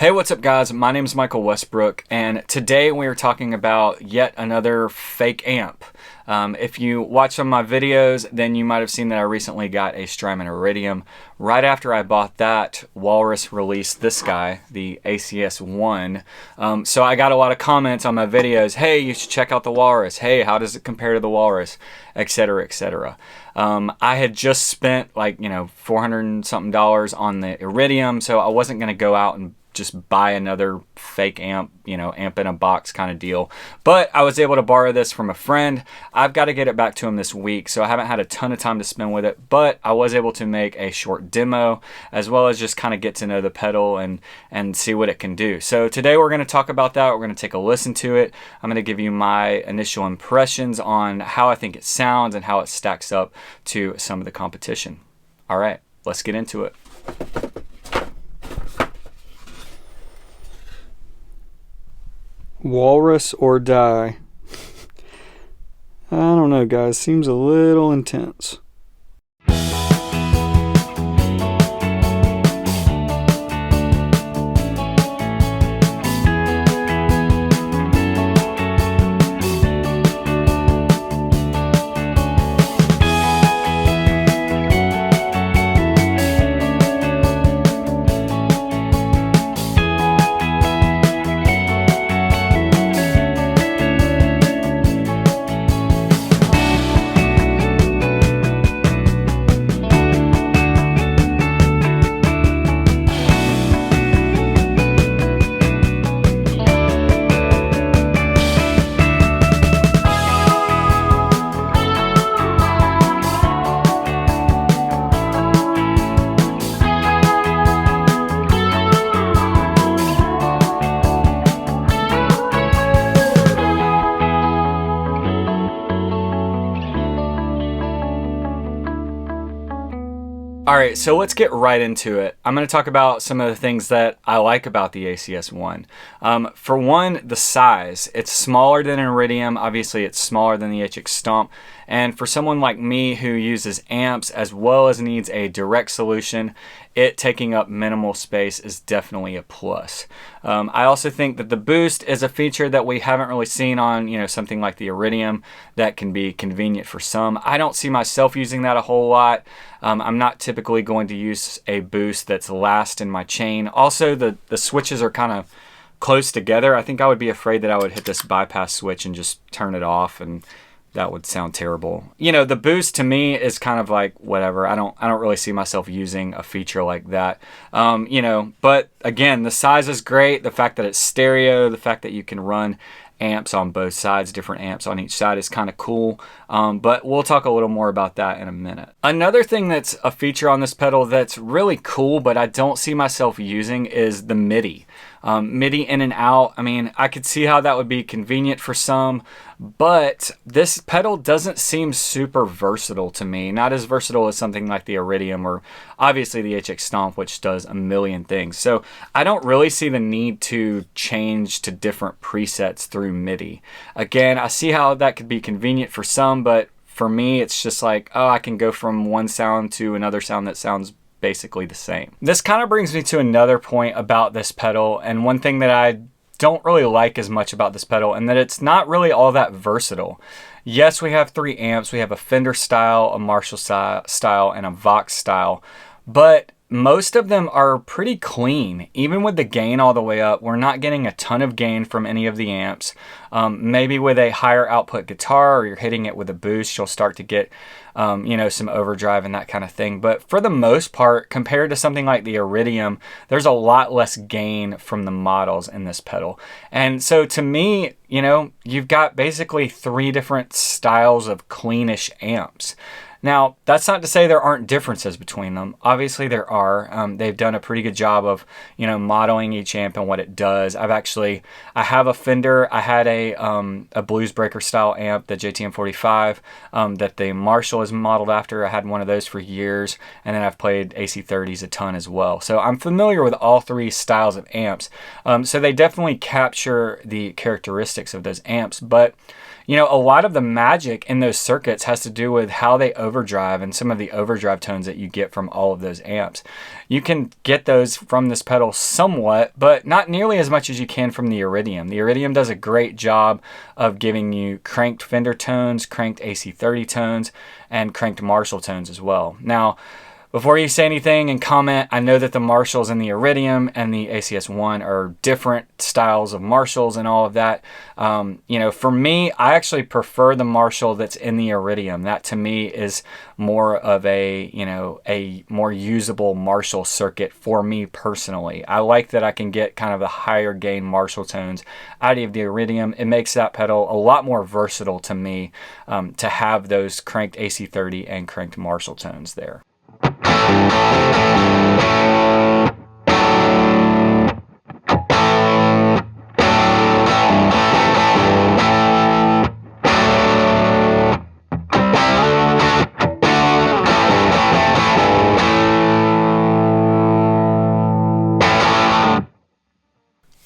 Hey, what's up guys? My name is Michael Westbrook, and today we are talking about yet another fake amp. If you watch some of my videos, then you might have seen that I recently got a Strymon Iridium. Right after I bought that, Walrus released this guy, the ACS-1. So I got a lot of comments on my videos, hey, you should check out the Walrus, hey, how does it compare to the Walrus, etc, etc. I had just spent like, $400 and something on the Iridium, so I wasn't going to go out and just buy another fake amp, amp in a box kind of deal. But I was able to borrow this from a friend. I've got to get it back to him this week, so I haven't had a ton of time to spend with it, but I was able to make a short demo as well as just kind of get to know the pedal and see what it can do. So today we're going to talk about that. We're going to take a listen to it. I'm going to give you my initial impressions on how I think it sounds and how it stacks up to some of the competition. All right, let's get into it. Walrus or die. I don't know, guys. Seems a little intense. All right, so let's get right into it. I'm going to talk about some of the things that I like about the ACS-1. For one, the size. It's smaller than an Iridium. Obviously, it's smaller than the HX Stomp. And for someone like me who uses amps as well as needs a direct solution, it taking up minimal space is definitely a plus. I also think that the boost is a feature that we haven't really seen on something like the Iridium that can be convenient for some. I don't see myself using that a whole lot. I'm not typically going to use a boost that's last in my chain. Also, the switches are kind of close together. I think I would be afraid that I would hit this bypass switch and just turn it off, and that would sound terrible. The boost to me is kind of like whatever. I don't really see myself using a feature like that. But again, the size is great. The fact that it's stereo, the fact that you can run amps on both sides, different amps on each side is kind of cool. But we'll talk a little more about that in a minute. Another thing that's a feature on this pedal that's really cool, but I don't see myself using is the MIDI. MIDI in and out. I mean, I could see how that would be convenient for some, but this pedal doesn't seem super versatile to me. Not as versatile as something like the Iridium or obviously the HX Stomp, which does a million things. So I don't really see the need to change to different presets through MIDI. Again, I see how that could be convenient for some, but for me, it's just like, oh, I can go from one sound to another sound that sounds basically the same. This kind of brings me to another point about this pedal, and one thing that I don't really like as much about this pedal, and that it's not really all that versatile. Yes, we have 3 amps. We have a Fender style, a Marshall style, and a Vox style, but most of them are pretty clean. Even with the gain all the way up, we're not getting a ton of gain from any of the amps. Maybe with a higher output guitar, or you're hitting it with a boost, you'll start to get some overdrive and that kind of thing. But for the most part, compared to something like the Iridium, there's a lot less gain from the models in this pedal. And so to me, you've got basically 3 different styles of cleanish amps. Now, that's not to say there aren't differences between them. Obviously, there are. They've done a pretty good job of, modeling each amp and what it does. I have a Fender. I had a Bluesbreaker style amp, the JTM45, that the Marshall is modeled after. I had one of those for years, and then I've played AC30s a ton as well. So I'm familiar with all 3 styles of amps. So they definitely capture the characteristics of those amps, but you know, a lot of the magic in those circuits has to do with how they overdrive and some of the overdrive tones that you get from all of those amps. You can get those from this pedal somewhat, but not nearly as much as you can from the Iridium. The Iridium does a great job of giving you cranked Fender tones, cranked AC30 tones, and cranked Marshall tones as well. Now, before you say anything and comment, I know that the Marshalls in the Iridium and the ACS-1 are different styles of Marshalls and all of that. You know, for me, I actually prefer the Marshall that's in the Iridium. That to me is more of a, you know, a more usable Marshall circuit for me personally. I like that I can get kind of the higher gain Marshall tones out of the Iridium. It makes that pedal a lot more versatile to me, to have those cranked AC30 and cranked Marshall tones there.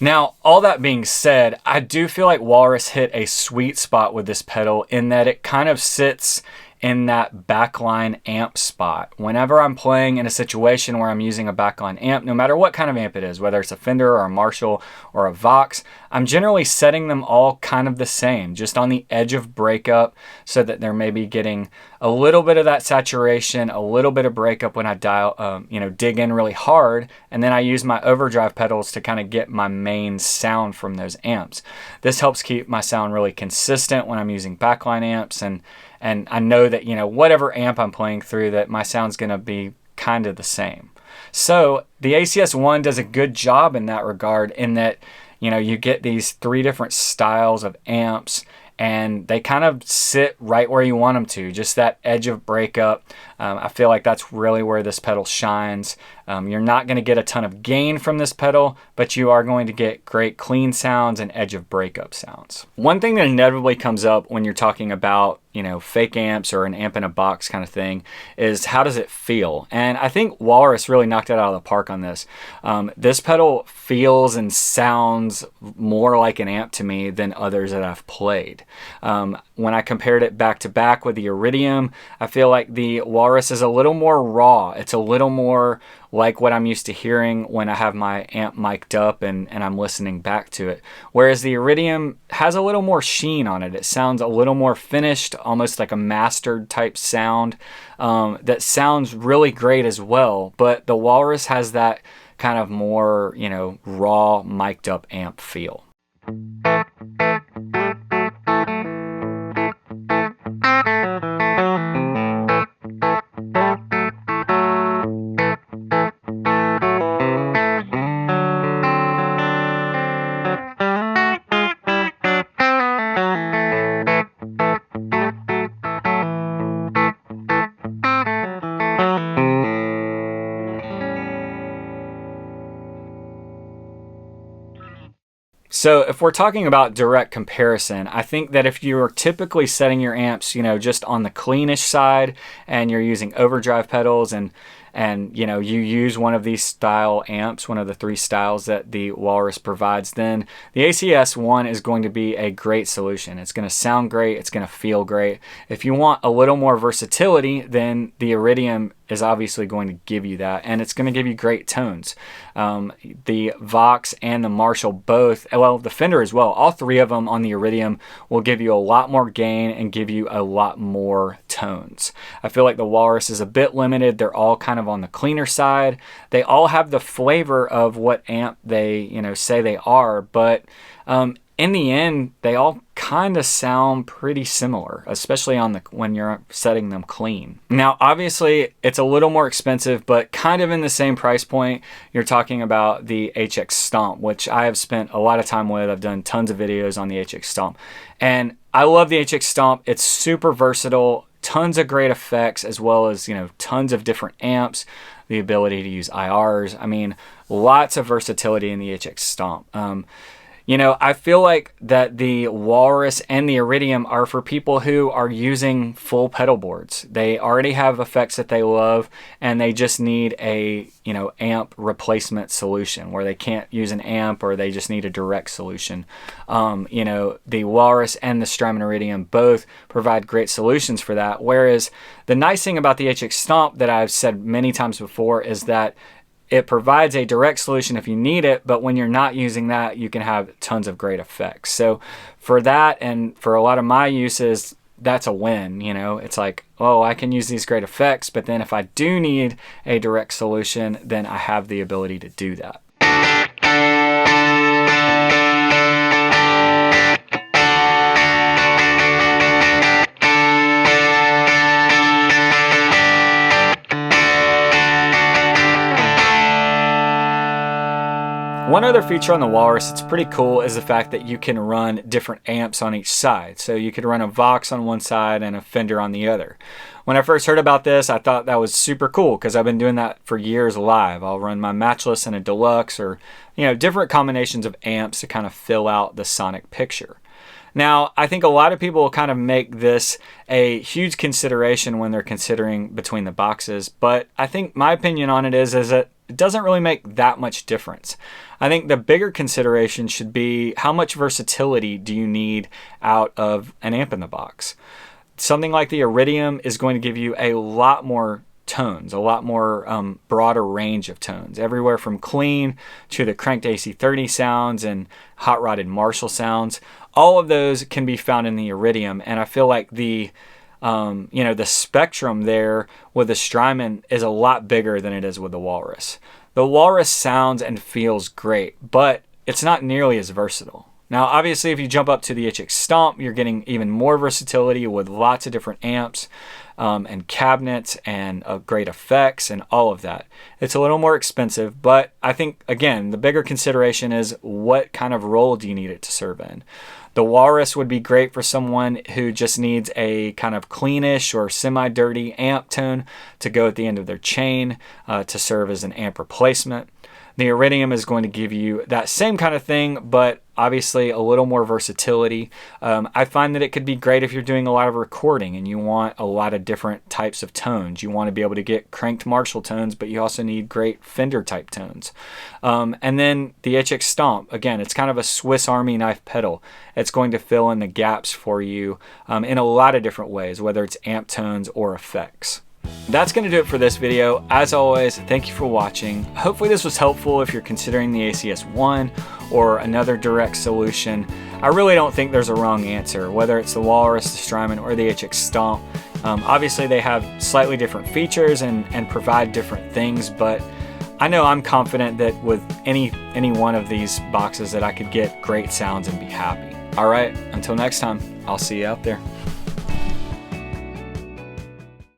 Now, all that being said, I do feel like Walrus hit a sweet spot with this pedal in that it kind of sits in that backline amp spot. Whenever I'm playing in a situation where I'm using a backline amp, no matter what kind of amp it is, whether it's a Fender or a Marshall or a Vox, I'm generally setting them all kind of the same, just on the edge of breakup, so that they're maybe getting a little bit of that saturation, a little bit of breakup when I dial, you know, dig in really hard, and then I use my overdrive pedals to kind of get my main sound from those amps. This helps keep my sound really consistent when I'm using backline amps, and I know that, you know, whatever amp I'm playing through, that my sound's going to be kind of the same. So the ACS-1 does a good job in that regard, in that, you know, you get these three different styles of amps, and they kind of sit right where you want them to, just that edge of breakup. I feel like that's really where this pedal shines. You're not going to get a ton of gain from this pedal, but you are going to get great clean sounds and edge of breakup sounds. One thing that inevitably comes up when you're talking about, you know, fake amps or an amp in a box kind of thing is, how does it feel? And I think Walrus really knocked it out of the park on this. This pedal feels and sounds more like an amp to me than others that I've played. When I compared it back to back with the Iridium, I feel like the Walrus is a little more raw. It's a little more like what I'm used to hearing when I have my amp mic'd up and I'm listening back to it. Whereas the Iridium has a little more sheen on it. It sounds a little more finished, almost like a mastered type sound, that sounds really great as well. But the Walrus has that kind of more, you know, raw mic'd up amp feel. So if we're talking about direct comparison, I think that if you're typically setting your amps, you know, just on the cleanish side, and you're using overdrive pedals, and you know, you use one of these style amps, one of the three styles that the Walrus provides, then the ACS-1 is going to be a great solution. It's going to sound great. It's going to feel great. If you want a little more versatility, then the Iridium is obviously going to give you that, and it's going to give you great tones. The Vox and the Marshall both, well, the Fender as well, all three of them on the Iridium will give you a lot more gain and give you a lot more tones. I feel like the Walrus is a bit limited. They're all kind of on the cleaner side. They all have the flavor of what amp they, you know, say they are, but in the end, they all kind of sound pretty similar, especially on the when you're setting them clean. Now, obviously, it's a little more expensive, but kind of in the same price point. You're talking about the HX Stomp, which I have spent a lot of time with. I've done tons of videos on the HX Stomp, and I love the HX Stomp. It's super versatile, tons of great effects, as well as, you know, tons of different amps, the ability to use IRs. I mean, lots of versatility in the HX Stomp. You know, I feel like that the Walrus and the Iridium are for people who are using full pedal boards. They already have effects that they love, and they just need a, you know, amp replacement solution where they can't use an amp, or they just need a direct solution. You know, the Walrus and the Strymon Iridium both provide great solutions for that. Whereas the nice thing about the HX Stomp that I've said many times before is that it provides a direct solution if you need it, but when you're not using that, you can have tons of great effects. So for that, and for a lot of my uses, that's a win. You know, it's like, oh, I can use these great effects, but then if I do need a direct solution, then I have the ability to do that. One other feature on the Walrus that's pretty cool is the fact that you can run different amps on each side. So you could run a Vox on one side and a Fender on the other. When I first heard about this, I thought that was super cool because I've been doing that for years live. I'll run my Matchless and a Deluxe, or, you know, different combinations of amps to kind of fill out the sonic picture. Now, I think a lot of people kind of make this a huge consideration when they're considering between the boxes, but I think my opinion on it is that it doesn't really make that much difference. I think the bigger consideration should be how much versatility do you need out of an amp in the box. Something like the Iridium is going to give you a lot more tones, a lot more broader range of tones, everywhere from clean to the cranked AC30 sounds and hot rodded Marshall sounds. All of those can be found in the Iridium, and I feel like the you know, the spectrum there with the Strymon is a lot bigger than it is with the Walrus. The Walrus sounds and feels great, but it's not nearly as versatile. Now, obviously, if you jump up to the HX Stomp, you're getting even more versatility with lots of different amps and cabinets and great effects and all of that. It's a little more expensive, but I think, again, the bigger consideration is what kind of role do you need it to serve in. The Walrus would be great for someone who just needs a kind of cleanish or semi-dirty amp tone to go at the end of their chain to serve as an amp replacement. The Iridium is going to give you that same kind of thing, but obviously a little more versatility. I find that it could be great if you're doing a lot of recording and you want a lot of different types of tones. You want to be able to get cranked Marshall tones, but you also need great Fender type tones. And then the HX Stomp, again, it's kind of a Swiss Army knife pedal. It's going to fill in the gaps for you in a lot of different ways, whether it's amp tones or effects. That's going to do it for this video. As always, thank you for watching. Hopefully this was helpful if you're considering the ACS-1 or another direct solution. I really don't think there's a wrong answer, whether it's the Walrus, the Strymon, or the HX Stomp. Obviously they have slightly different features and provide different things, but I know I'm confident that with any one of these boxes that I could get great sounds and be happy. All right, until next time, I'll see you out there.